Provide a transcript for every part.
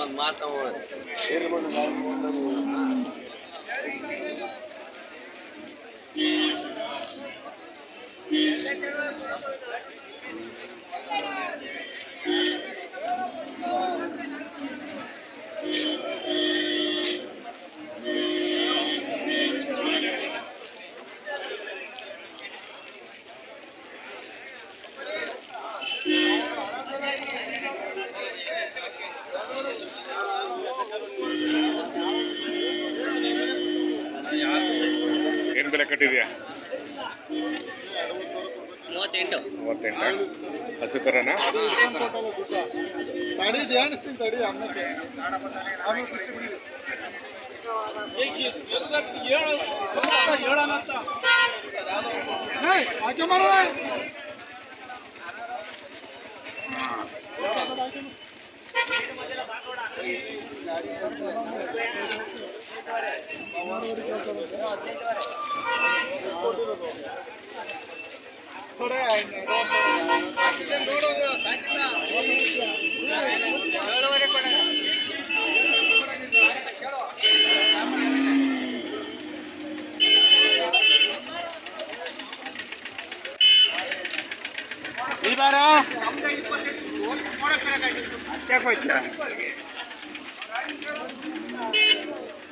ಒಂದು ಮಾತು ಏನು ಬೆಲೆ ಕಟ್ಟಿದ್ಯಾ? 38. ಹಸು ಕರನ? ತಡಿ ಧ್ಯಾನಿಸ್ತೀನಿ ತಡಿ ಅಮ್ಮಕ್ಕೆ ಆಕೆ ಮಾಡ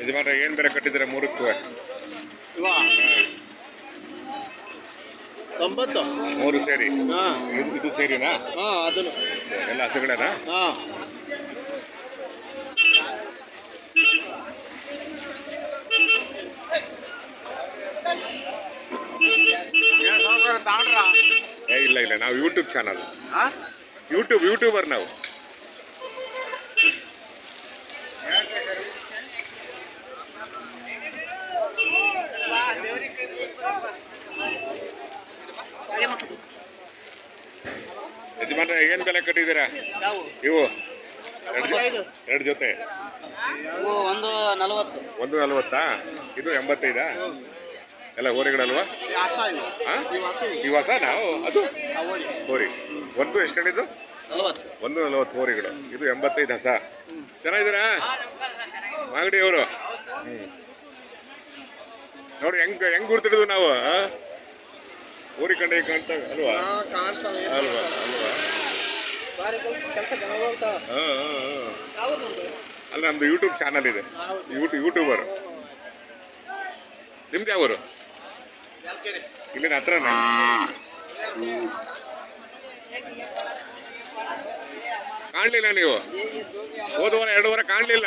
ಯಜಮಾನ್ರ ಏನು ಬೆಲೆ ಕಟ್ಟಿದ್ದೀರಾ ಮೂರಕ್ಕೂ? 90 ಮೂರು ಸೇರಿ? ಇದು ಸೇರಿನಾ? ಅದನ್ನು ಎಲ್ಲ ಹಸುಗಳೇನಾ? ಇಲ್ಲ ಇಲ್ಲ, ನಾವು ಯೂಟ್ಯೂಬ್ ಚಾನಲ್, ಯೂಟ್ಯೂಬರ್ ನಾವು. ಯಜಮಾನ್ರೆ ಏನು ಬೆಲೆ ಕಟ್ಟಿದ್ದೀರಾ ಇವು? ಎರಡು ಜೊತೆ 140. ಇದು 85? ಎಲ್ಲ ಹೋರಿಗಳಲ್ವಾ? ಈ ಹೊಸ ನಾವು ಅದು ಹೋರಿ. ಒಂದು ಎಷ್ಟು ಹೇಳಿದ್ದು? 140 ಹೋರಿಗಳು. ಇದು 85 ಹಸ. ಚೆನ್ನಾಗಿದ್ದೀರಾ ಮಾಗಡಿ ಅವರು? ನೋಡಿ ಹೆಂಗ್ ಗುರ್ತಿಡಿದ್ವು ನಾವು. ಹೋರಿ ಕಂಡ ಕಾಣ್ತಾ ಅಲ್ವಾ? ಅಲ್ವಾ ಅಲ್ಲ, ನಮ್ದು ಯೂಟ್ಯೂಬ್ ಚಾನಲ್ ಇದೆ, ಯೂಟ್ಯೂಬರ್. ನಿಮ್ದು ಯಾವರು? ಇಲ್ಲಿನ ಹತ್ರನ? ಕಾಣ್ಲಿಲ್ಲ ನೀವು? ಹೋದ ವಾರ 2 ವಾರ ಕಾಣ್ಲಿಲ್ಲ.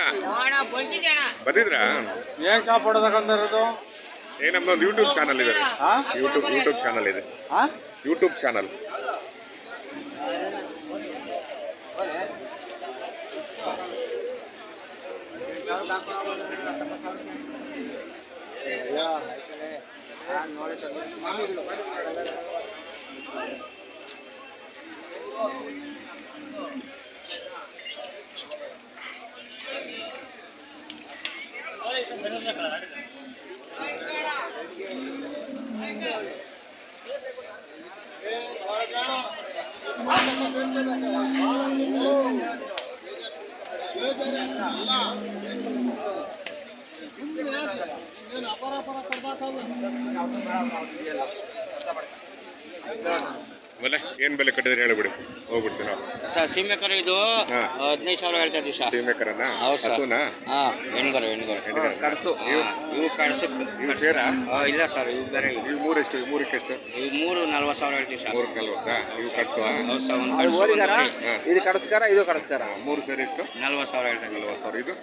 ಬಂದಿದ್ರಾ? ಏನ್ ಶಾಪ್ ಹೊಡೆದಕ್ಕಂದಿರೋದು? ನಮ್ದೊಂದು ಯೂಟ್ಯೂಬ್ ಚಾನಲ್ ಇದೆ. ಯೂಟ್ಯೂಬ್ ಚಾನಲ್ ಇದೆ. YouTube channel. ಆಮೇಲೆ ಏನ್ ಬೆಲೆ ಕಟ್ಟಿದ್ರೆ ಹೇಳಿಬಿಡಿ, ಹೋಗ್ಬಿಡ್ತೀವಿ ನಾವು. ಸರ್ ಸೀಮೆ ಕರು ಇದು 15,000 ಹೇಳ್ತಾ ಇದ್ದೀವಿ ಸರ್. ಸೀಮೆ ಕರನಾ? ಹಸುನಾ? ಹೆಣ್ಗರು. ಕಡಸು. ಇವು ಕಡಸು. ಇವು ಸೇರಾ? ಇಲ್ಲ ಸರ್, ಇವು ಬೇರೆ. ಇವು ಮೂರೆಷ್ಟು? ಮೂರಕ್ಕೆ ಎಷ್ಟು? ಇವು 340,000 ಹೇಳ್ತೀವಿ ಸರ್. 340? ಇವು ಕಟ್ಸುವ? ಹೌದು ಸರ್. ಇದು ಕಡಸ್ಕಾರ, ಇದು ಕಡಸ್ಕಾರ. 3 ಸೇರಿ ಎಷ್ಟು? 40,000 ಹೇಳ್ತಾ ಇದ್ದೀವಿ. 40,000.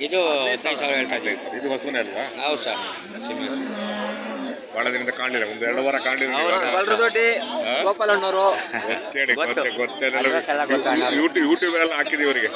ಇದು 15,000 ಹೇಳ್ತಾ ಇದ್ದೀವಿ. ಇದು ಹಸುನೇ ಅಲ್ವಾ? ಹೌದು ಸರ್, ಸೀಮೆ ಹಸು. ಬಹಳ ದಿನದಿಂದ ಕಾಣಲಿಲ್ಲ, 1-2 ವಾರ ಕಾಣಲಿಲ್ಲ. ಗೋಪಾಲಣ್ಣವರು ಕೇಳಿ ಗೊತ್ತೇ ಯೂಟ್ಯೂಬ್ ಎಲ್ಲ ಹಾಕಿದೀವಿ ಅವರಿಗೆ.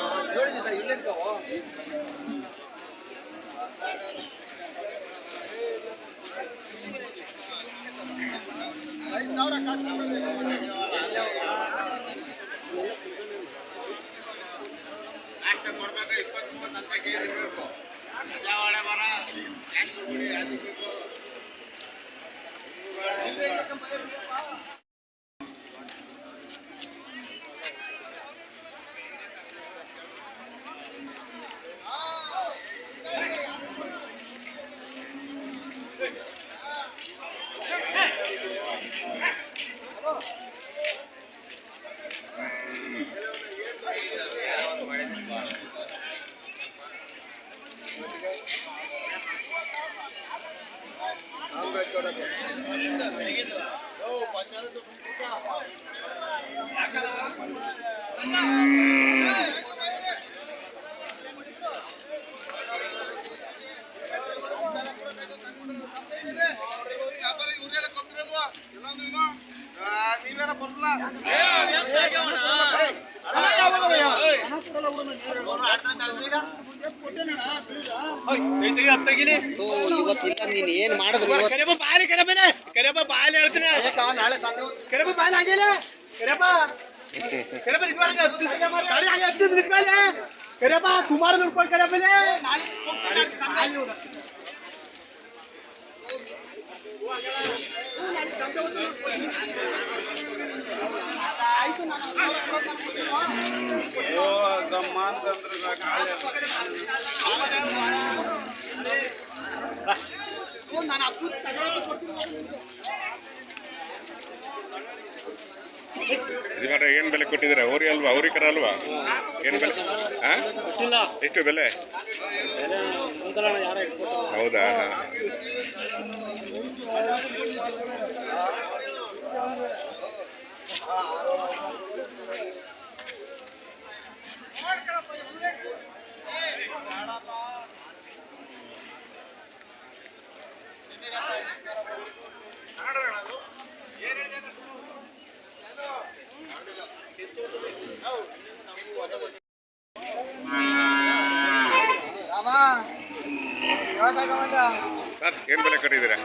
ಇವತ್ತಿಲ್ಲ ನೀನು ಏನು ಮಾಡಿದ್ರು तुम्हारे ऊपर करे पहले ಯಜಮಾನ್ರೆ ಏನ್ ಬೆಲೆ ಕೊಟ್ಟಿದ್ದೀರಾ? ಹೋರಿ ಅಲ್ವಾ? ಹೋರಿಕರ ಅಲ್ವಾ? ಏನ್ ಬೆಲೆ? ಎಷ್ಟು ಬೆಲೆ? ಹೌದಾ? ಸರ್ ಏನ್ ಬೆಲೆ ಕಟ್ಟಿದ್ದೀರಾ?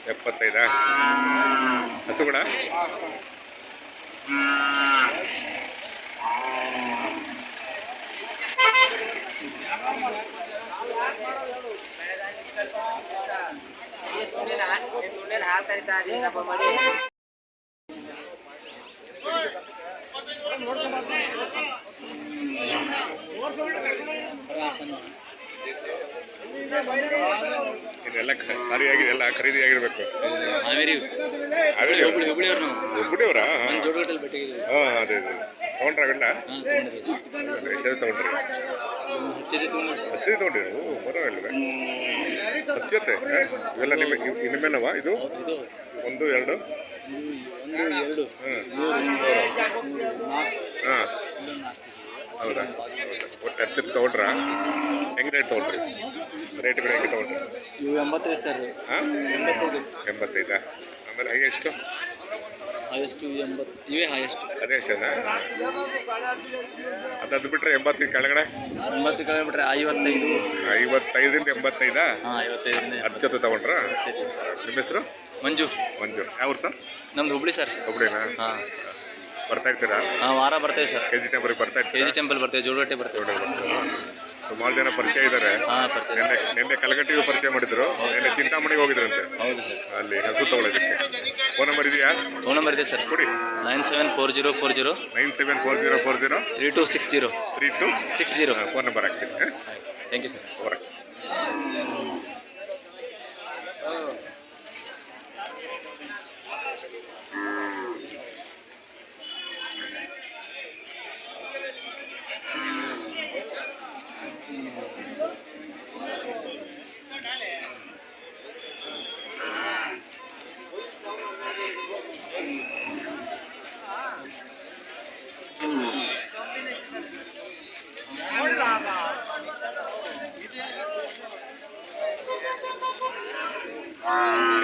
75. ಹಸುಗಳ? ಹಾಲು ಕರಿತಾ ಮಾಡಿ ಇದೆಲ್ಲ ಖಾಲಿಯಾಗಿದೆ, ಎಲ್ಲ ಖರೀದಿ ಆಗಿರ್ಬೇಕು. ಹುಬ್ಳಿಯವರಾ? ಹಾಂ ಅದೇ ತಗೊಂಡ್ರ ಗಂಡ? ಎಷ್ಟು ತಗೊಂಡ್ರಿ? ಹಚ್ಚಿ ತಗೊಂಡ್ರಿ? ಓ ಪರವಾಗಿಲ್ವೇ? ಹಚ್ಚತ್ತೆ ಇವೆಲ್ಲ ನಿಮ್ಮೇನವಾ? ಇದು 1 2 ಹಾಂ ಹೌದಾ? ಒಟ್ಟು 10 ತಗೊಂಡ್ರಾ? ಹೆಂಗೆ ರೇಟ್ ತೊಗೊಂಡ್ರಿ? ರೇಟ್ಗಳು ಹೆಂಗೆ ತೊಗೊಂಡ್ರಿ? 85 ಸರ್. ಹಾಂ 85. ಆಮೇಲೆ ಹೈಯೆಸ್ಟು? ಹೈಯೆಸ್ಟು 80. ಇವೇ ಹೈಯೆಸ್ಟ್. ಅದೇ ಅಷ್ಟೇನಾ? ಅದು ಬಿಟ್ಟರೆ 80 ಕೆಳಗಡೆ? 80 ಕೆಳಗಡೆ ಬಿಟ್ಟರೆ 55. 55ರಿಂದ 85? ಹಾಂ 55ರಿಂದ 10 ಜೊತೆ ತೊಗೊಂಡ್ರಾ? ನಿಮ್ಮ ಹೆಸರು? ಮಂಜು. ಮಂಜು. ಯಾವ್ರು ಸರ್? ನಮ್ದು ಹುಬ್ಳಿ ಸರ್. ಹುಬ್ಳಿನಾ? ಹಾಂ ಬರ್ತಾ ಇರ್ತೀರಾ? ಹಾಂ ವಾರ ಬರ್ತೇವೆ ಸರ್. KG ಟೆಂಪಲ್ಗೆ ಬರ್ತಾ ಇರ್ತೀರಾ? KG ಟೆಂಪಲ್ ಬರ್ತೇವೆ, ಜೋಡಗಟ್ಟೆ ಬರ್ತೇವೆ. ಸುಮಾರು ಜನ ಪರಿಚಯ ಇದ್ದಾರೆ. ಹಾಂ ಪರಿಚಯ. ನಿನ್ನೆ ಕಲಗಟ್ಟಿಗೂ ಪರಿಚಯ ಮಾಡಿದ್ರು, ನಿನ್ನೆ ಚಿಂತಾಮಣಿಗೆ ಹೋಗಿದ್ರಂತೆ. ಹೌದು ಸರ್. ಅಲ್ಲಿ ಹಸು ತಗೊಳ್ಳೋದಕ್ಕೆ. ಫೋನ್ ನಂಬರ್ ಇದೆಯಾ? ಫೋನ್ ನಂಬರ್ ಇದೆ ಸರ್. ಕೊಡಿ. 974040 974040 3260 3260 ಫೋನ್ ನಂಬರ್ ಹಾಕ್ತೀನಿ. Thank you sir. ಅವರ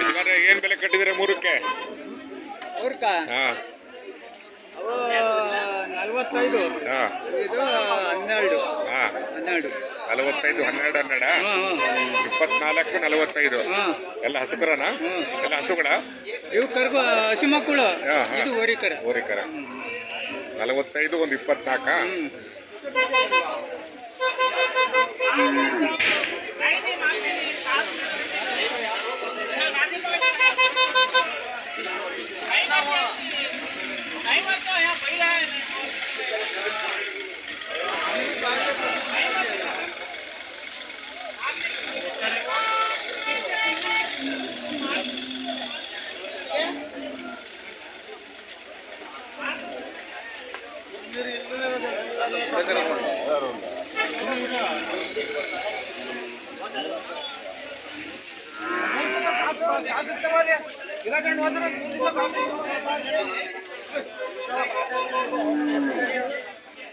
ಯಜಮಾನ್ರೆ ಏನ್ ಬೆಲೆ ಕಟ್ಟಿದ್ರೆ 3ಕ್ಕೆ? ಹಾಂ ಅವು 45. ಹಾಂ ಇದು 12. ಹಾಂ 12. 45 12 12 24 45. ಎಲ್ಲ ಹಸುಕರನಾ? ಎಲ್ಲ ಹಸುಗಳ? ಇವು ಕರ್ಗು ಹಸಿ ಮಕ್ಕಳು. ಹಾಂ ಹಾಂ ಇದು ಹೋರಿಕರ. ಹೋರಿಕರ. 45 ಒಂದು 24. ಕಾಸು